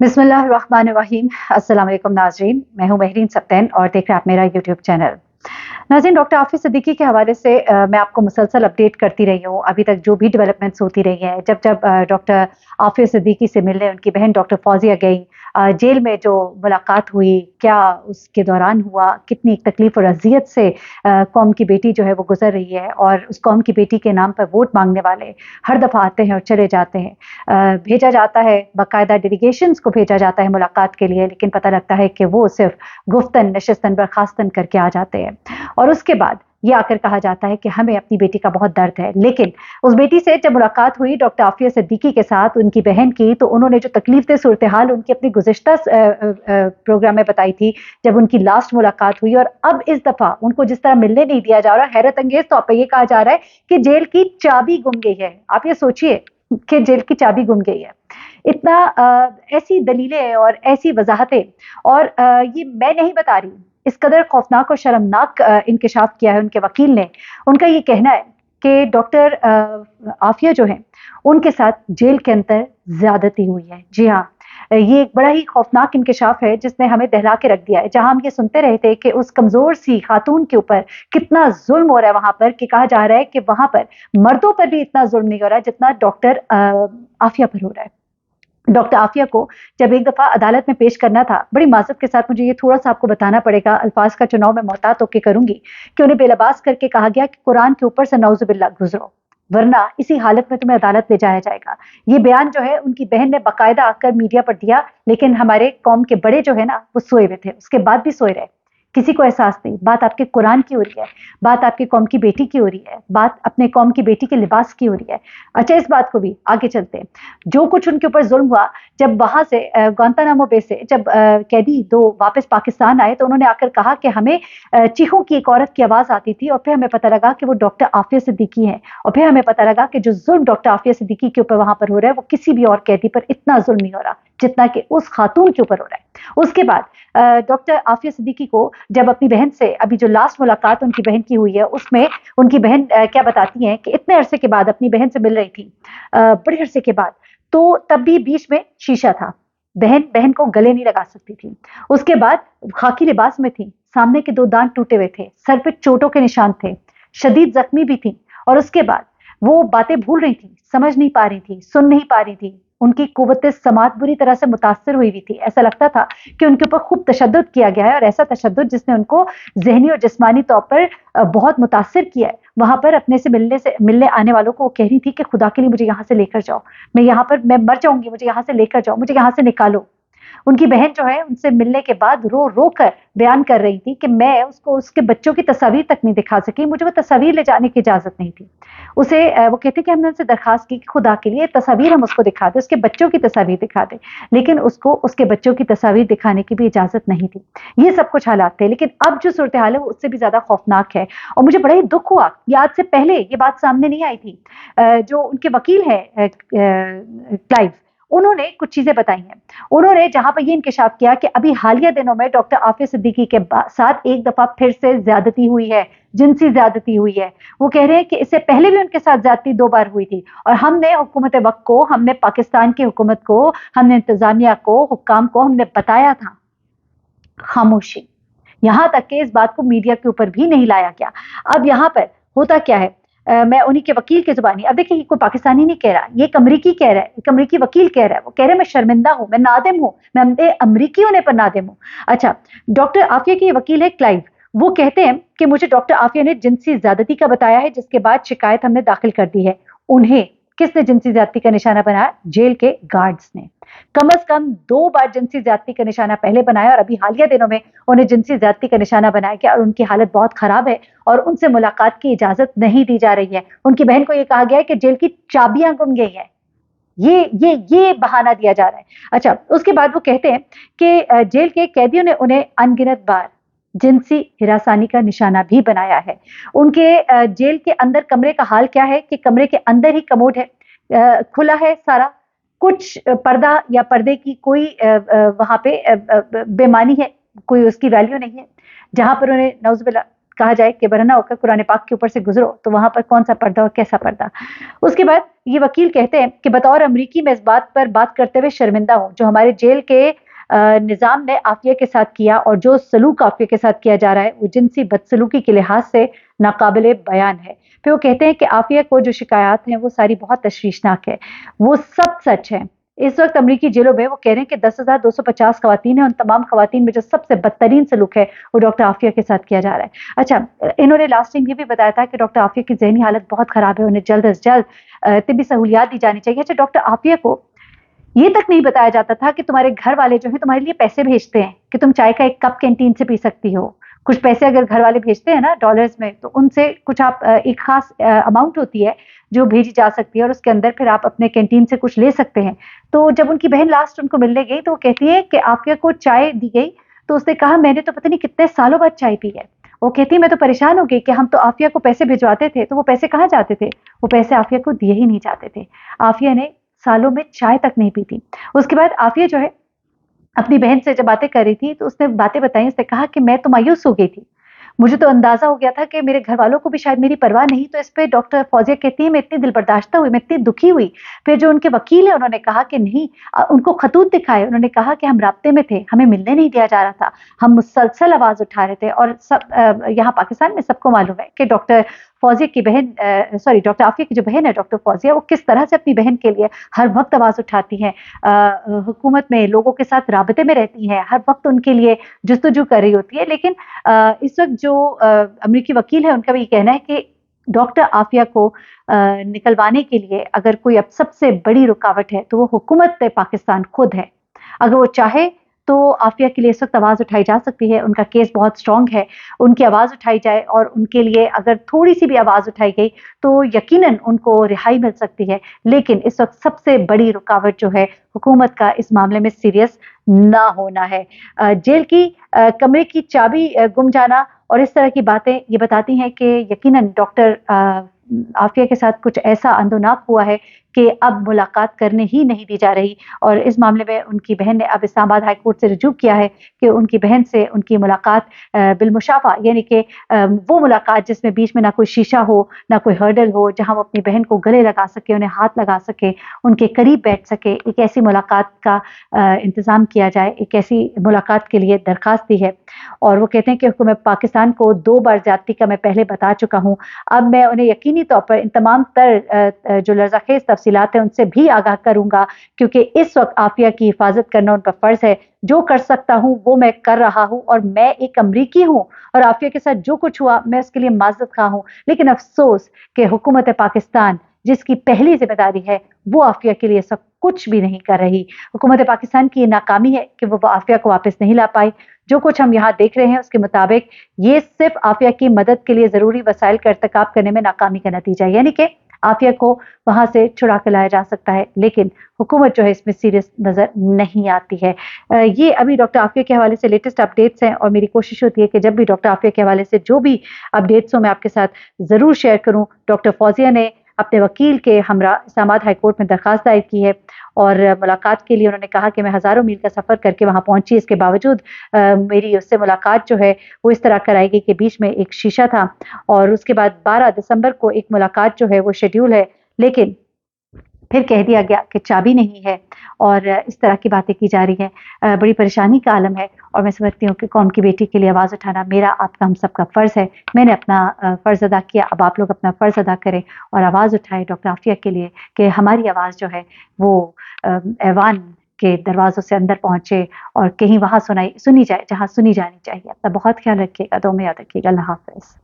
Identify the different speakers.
Speaker 1: बिस्मिल्लाहिर्रहमानिर्रहीम। अस्सलाम वालेकुम नाज़रीन, मैं हूं महरीन सब्तैन और देख रहे हैं आप मेरा यूट्यूब चैनल। नाज़रीन, डॉक्टर आफिस सिद्दीकी के हवाले से मैं आपको मुसलसल अपडेट करती रही हूँ। अभी तक जो भी डेवलपमेंट्स होती रही हैं, जब जब डॉक्टर आफिस सिद्दीकी से मिलने उनकी बहन डॉक्टर फौजिया गई, जेल में जो मुलाकात हुई, क्या उसके दौरान हुआ, कितनी तकलीफ और अजियत से कौम की बेटी जो है वो गुजर रही है, और उस कौम की बेटी के नाम पर वोट मांगने वाले हर दफ़ा आते हैं और चले जाते हैं। भेजा जाता है, बाकायदा डेलीगेशंस को भेजा जाता है मुलाकात के लिए, लेकिन पता लगता है कि वो सिर्फ गुफ्तन नशिस्तन बर्खास्तन करके आ जाते हैं। और उसके बाद ये आकर कहा जाता है कि हमें अपनी बेटी का बहुत दर्द है। लेकिन उस बेटी से जब मुलाकात हुई डॉक्टर आफिया सिद्दीकी के साथ, उनकी बहन की, तो उन्होंने जो तकलीफ दे सूरत हाल उनकी अपनी गुज़िश्ता प्रोग्राम में बताई थी, जब उनकी लास्ट मुलाकात हुई। और अब इस दफ़ा उनको जिस तरह मिलने नहीं दिया जा रहा, हैरत अंगेज तौर पर यह कहा जा रहा है कि जेल की चाबी गुम गई है। आप ये सोचिए कि जेल की चाबी गुम गई है। इतना ऐसी दलीलें और ऐसी वजाहतें, और ये मैं नहीं बता रही, इस कदर खौफनाक और शर्मनाक इंकशाफ किया है उनके वकील ने। उनका ये कहना है कि डॉक्टर आफिया जो है उनके साथ जेल के अंदर ज्यादती हुई है। जी हाँ, ये एक बड़ा ही खौफनाक इंकशाफ है जिसने हमें दहला के रख दिया है। जहां हम ये सुनते रहे थे कि उस कमजोर सी खातून के ऊपर कितना जुल्म हो रहा है वहां पर, कि कहा जा रहा है कि वहां पर मर्दों पर भी इतना जुल्म नहीं हो रहा जितना डॉक्टर आफिया पर हो रहा है। डॉक्टर आफिया को जब एक दफा अदालत में पेश करना था, बड़ी माजरत के साथ मुझे ये थोड़ा सा आपको बताना पड़ेगा, अल्फाज का चुनाव मैं मोहतात होकर करूंगी, कि उन्हें बेलबास करके कहा गया कि कुरान के ऊपर से नौजुबिल्ला गुजरो, वरना इसी हालत में तुम्हें अदालत ले जाया जाएगा। ये बयान जो है उनकी बहन ने बाकायदा आकर मीडिया पर दिया, लेकिन हमारे कौम के बड़े जो है ना वो सोए हुए थे, उसके बाद भी सोए रहे, किसी को एहसास नहीं। बात आपके कुरान की हो रही है, बात आपके कौम की बेटी की हो रही है, बात अपने कौम की बेटी के लिबास की हो रही है। अच्छा, इस बात को भी आगे चलते हैं। जो कुछ उनके ऊपर जुल्म हुआ, जब वहां से ग्वांतानामो बे से जब कैदी दो वापस पाकिस्तान आए, तो उन्होंने आकर कहा कि हमें चीखों की एक औरत की आवाज आती थी, और फिर हमें पता लगा कि वो डॉक्टर आफिया सिद्दीकी है, और फिर हमें पता लगा कि जो जुल्म डॉक्टर आफिया सिद्दीकी के ऊपर वहां पर हो रहा है वो किसी भी और कैदी पर इतना जुल्म नहीं हो रहा जितना कि उस खातून के ऊपर हो रहा है। उसके बाद डॉक्टर आफिया सिद्दीकी को जब अपनी बहन से, अभी जो लास्ट मुलाकात उनकी बहन की हुई है, उसमें उनकी बहन क्या बताती हैं कि इतने अरसे के बाद अपनी बहन से मिल रही थी, बड़े अरसे के बाद, तो तब भी बीच में शीशा था, बहन बहन को गले नहीं लगा सकती थी। उसके बाद खाकी लिबास में थी, सामने के दो दांत टूटे हुए थे, सर पे चोटों के निशान थे, शदीद जख्मी भी थी। और उसके बाद वो बातें भूल रही थी, समझ नहीं पा रही थी, सुन नहीं पा रही थी, उनकी कुव्वत समात बुरी तरह से मुतासर हुई हुई थी। ऐसा लगता था कि उनके ऊपर खूब तशद्दुद किया गया है, और ऐसा तशद्दुद जिसने उनको जहनी और जिस्मानी तौर पर बहुत मुतासर किया है। वहां पर अपने से मिलने आने वालों को वो कह रही थी कि खुदा के लिए मुझे यहाँ से लेकर जाओ, मैं यहाँ पर मैं मर जाऊंगी, मुझे यहाँ से लेकर जाओ, मुझे यहाँ से निकालो। उनकी बहन जो है उनसे मिलने के बाद रो रो कर बयान कर रही थी कि मैं उसको उसके बच्चों की तस्वीर तक नहीं दिखा सकी, मुझे वो तस्वीर ले जाने की इजाजत नहीं थी। उसे वो कहते कि हमने उनसे दरखास्त की कि खुदा के लिए तस्वीर हम उसको दिखा दे, उसके बच्चों की तस्वीर दिखा दे, लेकिन उसको उसके बच्चों की तस्वीर दिखाने की भी इजाजत नहीं थी। ये सब कुछ हालात थे, लेकिन अब जो सूरत हाल है वो उससे भी ज्यादा खौफनाक है। और मुझे बड़ा ही दुख हुआ, ये आज से पहले ये बात सामने नहीं आई थी। जो उनके वकील है क्लाइव, उन्होंने कुछ चीजें बताई हैं। उन्होंने जहां पर यह इंकशाफ किया कि अभी हालिया दिनों में डॉक्टर आफिया सिद्दीकी के साथ एक दफा फिर से ज्यादती हुई है, जिनसी ज्यादती हुई है। वो कह रहे हैं कि इससे पहले भी उनके साथ ज्यादती 2 बार हुई थी, और हमने हुकूमत वक्त को, हमने पाकिस्तान की हुकूमत को, हमने इंतजामिया को, हुक्काम को हमने बताया था, खामोशी। यहां तक कि इस बात को मीडिया के ऊपर भी नहीं लाया गया। अब यहां पर होता क्या है, मैं उन्हीं के वकील की जुबानी, अब देखिए कोई पाकिस्तानी नहीं कह रहा, ये एक अमरीकी कह रहा है, एक अमरीकी वकील कह रहा है। वो कह रहे हैं मैं शर्मिंदा हूं, मैं नादिम हूं, मैं अमरीकी होने पर नादिम हूं। अच्छा, डॉक्टर आफिया के वकील है क्लाइव, वो कहते हैं कि मुझे डॉक्टर आफिया ने जिनसी ज्यादती का बताया है, जिसके बाद शिकायत हमने दाखिल कर दी है। उन्हें किसने जिनसी ज्यादती का निशाना बनाया? जेल के गार्ड्स ने। कम अज कम 2 बार जिनसी ज्यादती का निशाना पहले बनाया, और अभी हालिया दिनों में उन्हें जिनसी ज्यादती का निशाना बनाया गया, और उनकी हालत बहुत खराब है और उनसे मुलाकात की इजाजत नहीं दी जा रही है। उनकी बहन को यह कहा गया है कि जेल की चाबियां गुम गई हैं। ये बहाना दिया जा रहा है। अच्छा, उसके बाद वो कहते हैं कि जेल के कैदियों ने उन्हें अनगिनत बार जिनसी हिरासानी का निशाना भी बनाया है। उनके जेल के अंदर कमरे का हाल क्या है कि कमरे के अंदर ही कमोड है, खुला है सारा कुछ, पर्दा या पर्दे की कोई वहां पे बेमानी है, कोई उसकी वैल्यू नहीं है। जहां पर उन्हें नौजुबिल्ला کہا جائے کہ برہنہ ہوकर قرآن پاک کے اوپر سے گزرو تو وہاں پر کون سا پردہ اور کیسا پردہ. اس کے بعد یہ وکیل کہتے ہیں کہ بطور امریکی میں اس بات پر بات کرتے ہوئے شرمندہ ہوں جو ہمارے جیل کے نظام نے عافیہ کے ساتھ کیا اور جو سلوک عافیہ کے ساتھ کیا جا رہا ہے وہ جنسی بدسلوکی کے لحاظ سے ناقابل بیان ہے. پھر وہ کہتے ہیں کہ عافیہ کو جو شکایات ہیں وہ ساری بہت تشویشناک ہے، وہ سب سچ ہے. اس وقت امریکی جیلوں میں وہ کہہ رہے ہیں کہ 10,250 خواتین ہیں، ان تمام خواتین میں جو سب سے بدترین سلوک ہے وہ ڈاکٹر عافیہ کے ساتھ کیا جا رہا ہے. اچھا، انہوں نے لاسٹ ٹائم یہ بھی بتایا تھا کہ ڈاکٹر عافیہ کی ذہنی حالت بہت خراب ہے، انہیں جلد از جلد طبی سہولیات دی جانی چاہیے. اچھا، ڈاکٹر عافیہ کو یہ تک نہیں بتایا جاتا تھا کہ تمہارے گھر والے جو ہیں تمہارے لیے پیسے بھیجتے ہیں کہ تم چائے کا ایک کپ کینٹین سے پی سکتی ہو. کچھ پیسے اگر گھر والے بھیجتے ہیں نا ڈالرز میں تو ان سے کچھ آپ ایک خاص اماؤنٹ ہوتی ہے جو بھیجی جا سکتی ہے اور اس کے اندر پھر آپ اپنے کینٹین سے کچھ لے سکتے ہیں. تو جب ان کی بہن لاسٹ ان کو ملنے گئی تو وہ کہتی ہے کہ عافیہ کو چائے دی گئی تو اس نے کہا میں نے تو پتہ نہیں کتنے سالوں بعد چائے پی ہے. وہ کہتی ہے میں تو پریشان ہو گئی کہ ہم تو عافیہ کو پیسے بھجواتے تھے تو وہ پیسے کہاں جاتے تھے؟ وہ پیسے عافیہ کو دیے ہی نہیں جاتے تھے. عافیہ نے سالوں میں چائے تک نہیں پی تھی. اس کے بعد عافیہ جو ہے اپنی بہن سے جب باتیں کر رہی تھی تو اس نے باتیں بتائیں. اس نے کہا کہ میں تو مایوس ہو گئی تھی، مجھے تو اندازہ ہو گیا تھا کہ میرے گھر والوں کو بھی شاید میری پرواہ نہیں. تو اس پہ ڈاکٹر فوزیہ کہتی ہے میں اتنی دل برداشتہ ہوئی، میں اتنی دکھی ہوئی. پھر جو ان کے وکیل ہیں انہوں نے کہا کہ نہیں، ان کو خطوط دکھائے. انہوں نے کہا کہ ہم رابطے میں تھے، ہمیں ملنے نہیں دیا جا رہا تھا، ہم مسلسل آواز اٹھا رہے تھے. اور سب یہاں پاکستان میں سب کو معلوم ہے کہ ڈاکٹر فوزیہ کی بہن ڈاکٹر عافیہ کی جو بہن ہے ڈاکٹر فوزیہ، وہ کس طرح سے اپنی بہن کے لیے ہر وقت آواز اٹھاتی ہیں، حکومت میں لوگوں کے ساتھ رابطے میں رہتی ہیں، ہر وقت ان کے لیے جستجو کر رہی ہوتی ہے. لیکن اس وقت جو امریکی وکیل ہے ان کا بھی یہ کہنا ہے کہ ڈاکٹر عافیہ کو نکلوانے کے لیے اگر کوئی اب سب سے بڑی رکاوٹ ہے تو وہ حکومت پاکستان خود ہے. اگر وہ چاہے تو عافیہ کے لیے اس وقت آواز اٹھائی جا سکتی ہے. ان کا کیس بہت سٹرونگ ہے، ان کی آواز اٹھائی جائے اور ان کے لیے اگر تھوڑی سی بھی آواز اٹھائی گئی تو یقیناً ان کو رہائی مل سکتی ہے. لیکن اس وقت سب سے بڑی رکاوٹ جو ہے حکومت کا اس معاملے میں سیریس نہ ہونا ہے. جیل کی کمرے کی چابی گم جانا اور اس طرح کی باتیں یہ بتاتی ہیں کہ یقیناً ڈاکٹر عافیہ کے ساتھ کچھ ایسا اندوناک ہوا ہے کہ اب ملاقات کرنے ہی نہیں دی جا رہی. اور اس معاملے میں ان کی بہن نے اب اسلام آباد ہائی کورٹ سے رجوع کیا ہے کہ ان کی بہن سے ان کی ملاقات بالمشافہ، یعنی کہ وہ ملاقات جس میں بیچ میں نہ کوئی شیشہ ہو نہ کوئی ہرڈل ہو، جہاں وہ اپنی بہن کو گلے لگا سکے، انہیں ہاتھ لگا سکے، ان کے قریب بیٹھ سکے، ایک ایسی ملاقات کا انتظام کیا جائے. ایک ایسی ملاقات کے لیے درخواست دی ہے. اور وہ کہتے ہیں کہ حکومت پاکستان کو 2 بار زیادتی کا میں پہلے بتا چکا ہوں، اب میں انہیں یقینی طور پر ان تمام تر جو لرزہ خیز تفصیلات ہیں ان سے بھی آگاہ کروں گا، کیونکہ اس وقت عافیہ کی حفاظت کرنا ان پر فرض ہے. جو کر سکتا ہوں وہ میں کر رہا ہوں اور میں ایک امریکی ہوں اور عافیہ کے ساتھ جو کچھ ہوا میں اس کے لیے معذرت خواہ ہوں. لیکن افسوس کہ حکومت پاکستان جس کی پہلی ذمہ داری ہے وہ عافیہ کے لیے سب کچھ بھی نہیں کر رہی. حکومت پاکستان کی یہ ناکامی ہے کہ وہ عافیہ کو واپس نہیں لا پائی. جو کچھ ہم یہاں دیکھ رہے ہیں اس کے مطابق یہ صرف عافیہ کی مدد کے لیے ضروری وسائل کا ارتکاب کرنے میں ناکامی کا نتیجہ ہے، یعنی کہ عافیہ کو وہاں سے چھڑا کے لایا جا سکتا ہے لیکن حکومت جو ہے اس میں سیریس نظر نہیں آتی ہے. یہ ابھی ڈاکٹر عافیہ کے حوالے سے لیٹسٹ اپڈیٹس ہیں اور میری کوشش ہوتی ہے کہ جب بھی ڈاکٹر عافیہ کے حوالے سے جو بھی اپڈیٹس ہوں میں آپ کے ساتھ ضرور شیئر کروں. ڈاکٹر فوزیہ نے اپنے وکیل کے ہمراہ اسلام آباد ہائی کورٹ میں درخواست دائر کی ہے اور ملاقات کے لیے انہوں نے کہا کہ میں ہزاروں میل کا سفر کر کے وہاں پہنچی، اس کے باوجود میری اس سے ملاقات جو ہے وہ اس طرح کرائی گئی کہ بیچ میں ایک شیشہ تھا اور اس کے بعد 12 دسمبر کو ایک ملاقات جو ہے وہ شیڈیول ہے لیکن پھر کہہ دیا گیا کہ چابی نہیں ہے اور اس طرح کی باتیں کی جا رہی ہیں. بڑی پریشانی کا عالم ہے اور میں سمجھتی ہوں کہ قوم کی بیٹی کے لیے آواز اٹھانا میرا آپ کا ہم سب کا فرض ہے. میں نے اپنا فرض ادا کیا، اب آپ لوگ اپنا فرض ادا کریں اور آواز اٹھائیں ڈاکٹر عافیہ کے لیے کہ ہماری آواز جو ہے وہ ایوان کے دروازوں سے اندر پہنچے اور کہیں وہاں سنی جائے جہاں سنی جانی چاہیے. اپنا بہت خیال رکھیے گا، دعا میں یاد رکھیے گا. اللہ حافظ.